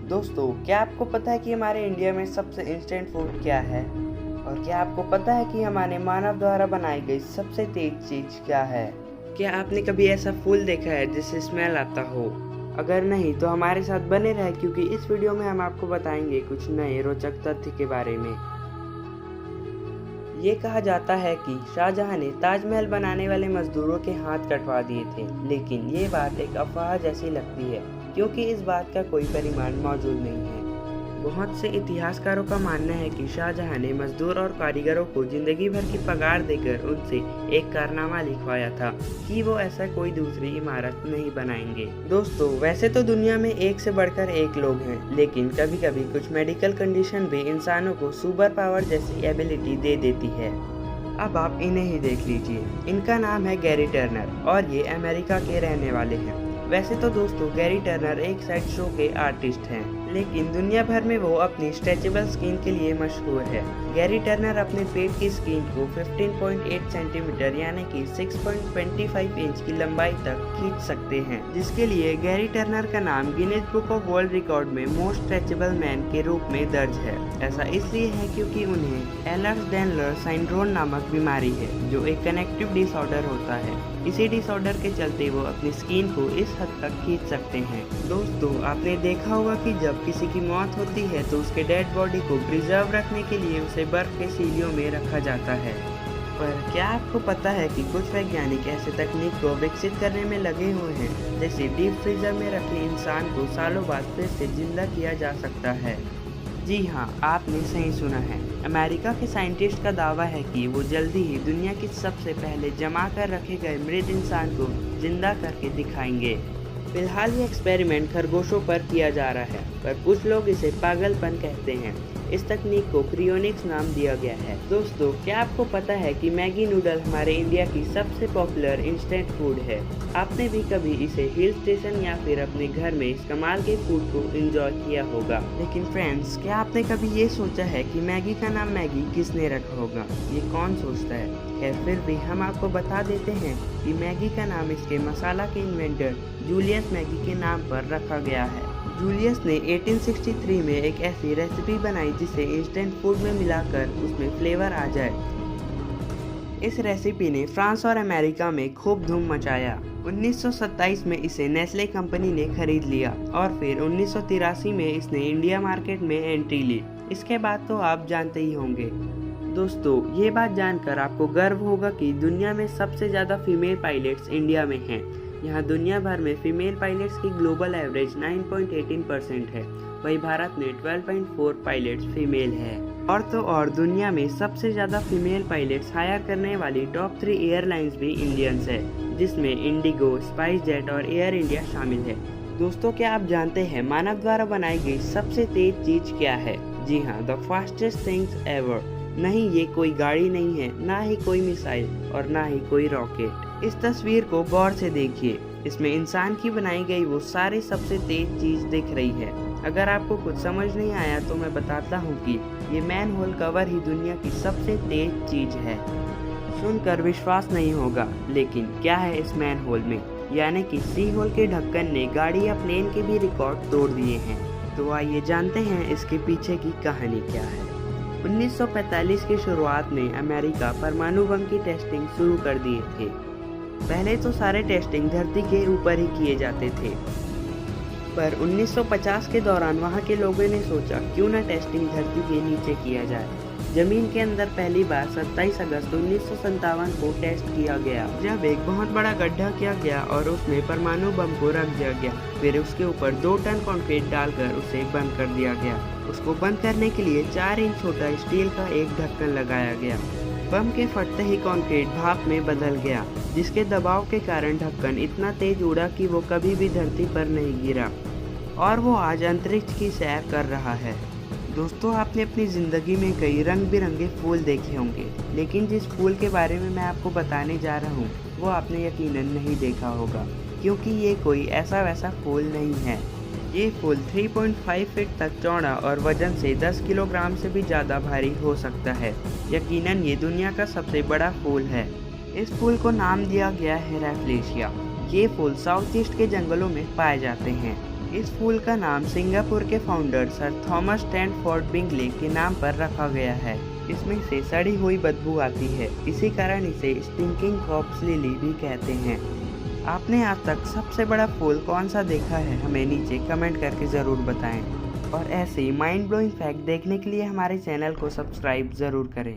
दोस्तों, क्या आपको पता है कि हमारे इंडिया में सबसे इंस्टेंट फूड क्या है? और क्या आपको पता है कि हमारे मानव द्वारा बनाई गई सबसे तेज चीज क्या है? क्या आपने कभी ऐसा फूल देखा है जिससे स्मेल आता हो? अगर नहीं तो हमारे साथ बने रहे, क्योंकि इस वीडियो में हम आपको बताएंगे कुछ नए रोचक तथ्य के बारे में। ये कहा जाता है कि शाहजहां ने ताजमहल बनाने वाले मजदूरों के हाथ कटवा दिए थे, लेकिन ये बात एक अफवाह जैसी लगती है क्योंकि इस बात का कोई प्रमाण मौजूद नहीं है। बहुत से इतिहासकारों का मानना है कि शाहजहां ने मजदूर और कारीगरों को जिंदगी भर की पगार देकर उनसे एक कारनामा लिखवाया था कि वो ऐसा कोई दूसरी इमारत नहीं बनाएंगे। दोस्तों, वैसे तो दुनिया में एक से बढ़कर एक लोग हैं, लेकिन कभी कभी कुछ मेडिकल कंडीशन भी इंसानों को सुपर पावर जैसी एबिलिटी दे देती है। अब आप इन्हें ही देख लीजिए। इनका नाम है गैरी टर्नर और ये अमेरिका के रहने वाले हैं। वैसे तो दोस्तों, गैरी टर्नर एक साइड शो के आर्टिस्ट हैं, लेकिन दुनिया भर में वो अपनी स्ट्रेचेबल स्किन के लिए मशहूर है। गैरी टर्नर अपने पेट की स्किन को 15.8 सेंटीमीटर यानी कि 6.25 इंच की लंबाई तक खींच सकते हैं, जिसके लिए गैरी टर्नर का नाम Guinness book of world record में मोस्ट स्ट्रेचेबल मैन के रूप में दर्ज है। ऐसा इसलिए है क्योंकि उन्हें एलर्स-डैनलर सिंड्रोम नामक बीमारी है, जो एक कनेक्टिव डिसऑर्डर होता है। इसी डिसऑर्डर के चलते वो अपनी स्किन को इस हद तक खींच सकते हैं। दोस्तों, आपने देखा होगा कि जब किसी की मौत होती है तो उसके डेड बॉडी को प्रिजर्व रखने के लिए उसे बर्फ के सीलियों में रखा जाता है। पर क्या आपको पता है कि कुछ वैज्ञानिक ऐसे तकनीक को विकसित करने में लगे हुए हैं, जैसे डीप फ्रीजर में रखे इंसान को सालों बाद फिर से जिंदा किया जा सकता है? जी हाँ, आपने सही सुना है। अमेरिका के साइंटिस्ट का दावा है कि वो जल्दी ही दुनिया की सबसे पहले जमा कर रखे गए मृत इंसान को जिंदा करके दिखाएंगे। फिलहाल ये एक्सपेरिमेंट खरगोशों पर किया जा रहा है, पर कुछ लोग इसे पागलपन कहते हैं। इस तकनीक को क्रियोनिक्स नाम दिया गया है। दोस्तों, क्या आपको पता है कि मैगी नूडल हमारे इंडिया की सबसे पॉपुलर इंस्टेंट फूड है? आपने भी कभी इसे हिल स्टेशन या फिर अपने घर में इस कमाल के फूड को एंजॉय किया होगा। लेकिन फ्रेंड्स, क्या आपने कभी ये सोचा है कि मैगी का नाम मैगी किसने रखा होगा? ये कौन सोचता है? खैर, फिर भी हम आपको बता देते हैं कि मैगी का नाम इसके मसाला के इन्वेंटर जूलियस मैगी के नाम पर रखा गया है। जूलियस ने 1863 में एक ऐसी रेसिपी बनाई जिसे इंस्टेंट फूड में मिलाकर उसमें फ्लेवर आ जाए। इस रेसिपी ने फ्रांस और अमेरिका में खूब धूम मचाया। 1927 में इसे नेस्ले कंपनी ने खरीद लिया और फिर 1983 में इसने इंडिया मार्केट में एंट्री ली। इसके बाद तो आप जानते ही होंगे। दोस्तों, ये बात जानकर आपको गर्व होगा कि दुनिया में सबसे ज़्यादा फीमेल पायलट्स इंडिया में हैं। यहाँ दुनिया भर में फीमेल पायलट्स की ग्लोबल एवरेज 9.18% है, वही भारत में 12.4 पायलट्स फीमेल है। और तो और दुनिया में सबसे ज़्यादा फीमेल पायलट्स हायर करने वाली टॉप 3 एयरलाइंस भी इंडियंस है, जिसमें इंडिगो, स्पाइस जेट और एयर इंडिया शामिल है। दोस्तों, क्या आप जानते हैं मानव द्वारा बनाई गई सबसे तेज चीज क्या है? जी हाँ, द फास्टेस्ट थिंग्स एवर। नहीं, ये कोई गाड़ी नहीं है, ना ही कोई मिसाइल और ना ही कोई रॉकेट। इस तस्वीर को गौर से देखिए। इसमें इंसान की बनाई गई वो सारी सबसे तेज चीज दिख रही है। अगर आपको कुछ समझ नहीं आया तो मैं बताता हूँ कि ये मैन होल कवर ही दुनिया की सबसे तेज चीज है। सुनकर विश्वास नहीं होगा, लेकिन क्या है इस मैन होल में? यानी कि सी होल के ढक्कन ने गाड़ी या प्लेन के भी रिकॉर्ड तोड़ दिए हैं। तो आइए जानते हैं इसके पीछे की कहानी क्या है। 1945 की शुरुआत में अमेरिका परमाणु बम की टेस्टिंग शुरू कर दिए थे। पहले तो सारे टेस्टिंग धरती के ऊपर ही किए जाते थे, पर 1950 के दौरान वहां के लोगों ने सोचा क्यों ना टेस्टिंग धरती के नीचे किया जाए। जमीन के अंदर पहली बार 27 अगस्त 1957 को टेस्ट किया गया, जब एक बहुत बड़ा गड्ढा किया गया और उसमें परमाणु बम को रख दिया गया। फिर उसके ऊपर 2 टन कंक्रीट डालकर उसे बंद कर दिया गया। उसको बंद करने के लिए 4 इंच छोटा स्टील का एक ढक्कन लगाया गया। बम के फटते ही कंक्रीट भाप में बदल गया, जिसके दबाव के कारण ढक्कन इतना तेज उड़ा कि वो कभी भी धरती पर नहीं गिरा और वो आज अंतरिक्ष की सैर कर रहा है। दोस्तों, आपने अपनी ज़िंदगी में कई रंग बिरंगे फूल देखे होंगे, लेकिन जिस फूल के बारे में मैं आपको बताने जा रहा हूँ वो आपने यकीनन नहीं देखा होगा, क्योंकि ये कोई ऐसा वैसा फूल नहीं है। ये फूल 3.5 फीट तक चौड़ा और वजन से 10 किलोग्राम से भी ज़्यादा भारी हो सकता है। यकीनन ये दुनिया का सबसे बड़ा फूल है। इस फूल को नाम दिया गया है रैफलेशिया। ये फूल साउथ ईस्ट के जंगलों में पाए जाते हैं। इस फूल का नाम सिंगापुर के founder sir Thomas Stanford Bingley के नाम पर रखा गया है। इसमें से सड़ी हुई बदबू आती है, इसी कारण इसे स्टिंकिंग कॉर्प्स लिली भी कहते हैं। आपने आज तक सबसे बड़ा फूल कौन सा देखा है, हमें नीचे कमेंट करके ज़रूर बताएं। और ऐसे ही माइंड ब्लोइंग फैक्ट देखने के लिए हमारे चैनल को सब्सक्राइब ज़रूर करें।